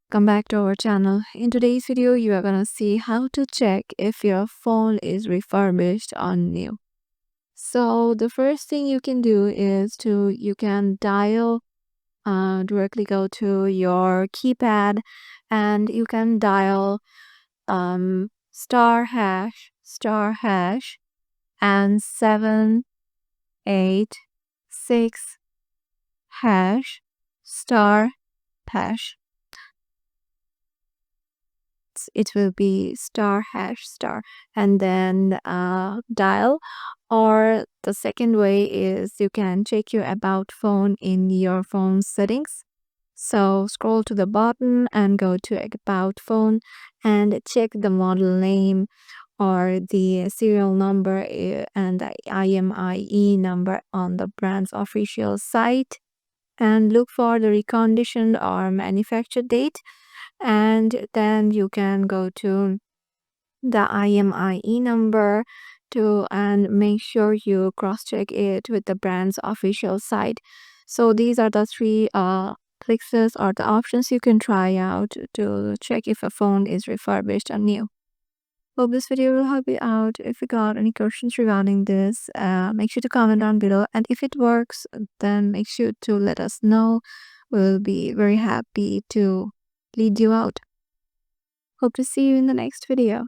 Come back to our channel. In today's video, you are gonna see how to check if your phone is refurbished or new. So the first thing you can do is you can dial directly go to your keypad and you can dial star hash and 786 hash star hash. It will be star hash star and then dial. Or the second way is you can check your about phone in your phone settings. So scroll to the bottom and go to about phone and check the model name or the serial number and the IMEI number on the brand's official site, and look for the reconditioned or manufacture date, and then you can go to the IMEI number to and make sure you cross-check it with the brand's official site. So these are the three fixes or the options you can try out to check if a phone is refurbished or new. Hope this video will help you out. If you got any questions regarding this, make sure to comment down below, and if it works, then make sure to let us know. We'll be very happy to lead you out. Hope to see you in the next video.